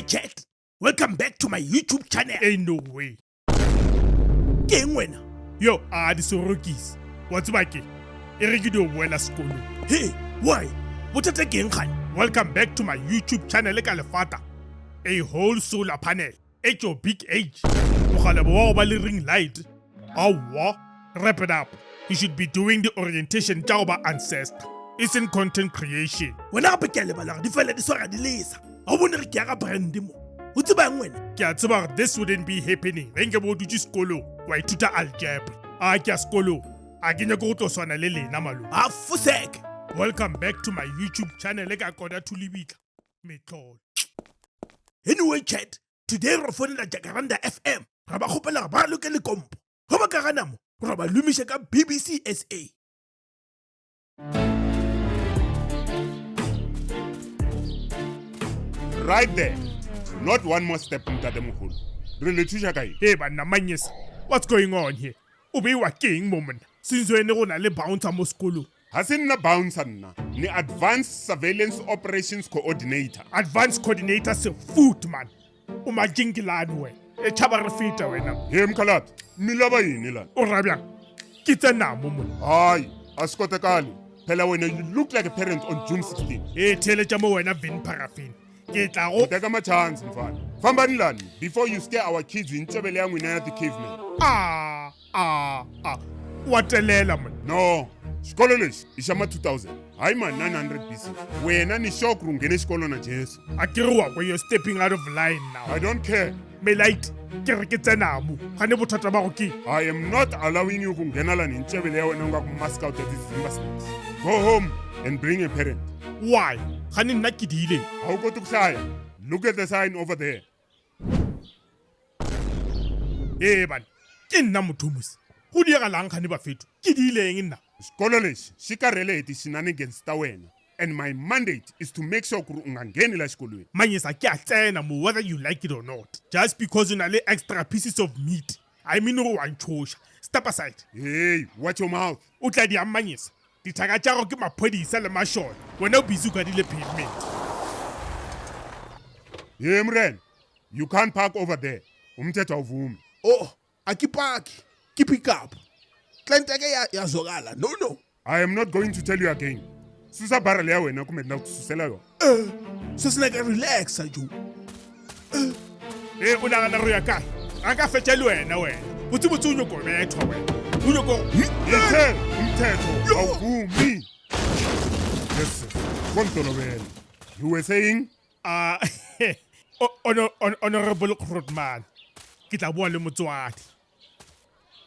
chat. Welcome back to my YouTube channel. Ain't no way. Ke eng wena? Yo, di sorokisi. What's baki? Ere ke do boela sekolo. Hey, why? Bothata ke eng khane? Welcome back to my YouTube channel ka lefata. A whole solar panel at your big age. Mogala wa ba le ring light. Awa, wrap it up. You should be doing the orientation tsa ba ancestor. It's in content creation. Wena gape ke a lebala di fela di swara di lesa. Ha o bone re ke ya ka brand mo. O tseba eng wena? Ke a tseba gore this wouldn't be happening. Renge bo dutse sekolo wa ithuta algebra. Ke a sekolo. A ke nyaka go tlo swana le lena malo. Fusek. Welcome back to my YouTube channel ka koda tulibika. Metlolo. Anyway chat, today re fonela Jacaranda FM. Ra ba khopela ba loke le kompo. Ho ba ka gana mo. Ra ba lumisha ka BBC SA. Right there. Not one more step Mtate Moholo. Re le thusa kae? Hey bana manyesa. What's going on here? O be wa keng moment. Since wena go na le bouncer mo sekolo. Ha se nna bouncer nna. Ni Advanced Surveillance Operations Coordinator. Advanced coordinator se foot man. O ma jinkilani we. E chaba re fita wena. He mkhalati. Milaba yini la? O rabya. Ke tsena mo mo. Hayi, asikotekali. Phela wena you look like a parent on June 16. E tele tsa mo wena vin paraffin. Ke tla go Take my chance mfana. Fambani lani before you scare our kids in Ntebele ya ngwina the caveman. Watelela man. No. Xikolo lexi i xa ma 2000. Hayi ma 900 BC. Wena ni shock rungene xikolo na Jesu. Akiriwa when you're stepping out of line now. I don't care. Me light. Ke re ke tsena mo. Ga ne bothata ba go ke. I am not allowing you to ngena la ni Ntebele ya wena nga ku mask out these Zimba snakes. Go home and bring a parent. Why? Ga ne nna ke dile. Ha o go to kuhlaya. Look at the sign over there. Man. Ke nna mothomusi. Go diagalang ga ne ba feto. Ke dileng nna. Xikolo lexi xi karhele hi ti-shenanigans ta wena. And my mandate is to make sure ku ri u nga ngheni la xikolweni. Manyesa ke a tsena mo whether you like it or not. Just because una le extra pieces of meat. I mean go wan chosha. Step aside. Hey, watch your mouth. O tla di amanyesa. Dithaka tsa go ke maphodisa le mashona. Wena o busy ka dile pavement. Hey Mren, you can't park over there. Umthetho awuvumi. Oh, akipaki. Keep it up. Client yake yazokala. No. I am not going to tell you again. Susa barrel ya wena kumbe na kususela yona. Sesinaka relax ajo. O nagana re ya kae? A ka fetša le wena wena. Botse o nyoko betho wena. O nyoko Ithe umthetho awuvumi. Yes. Kontolobela. You were saying? honorable Grootman. Ke tla bua le motswadi.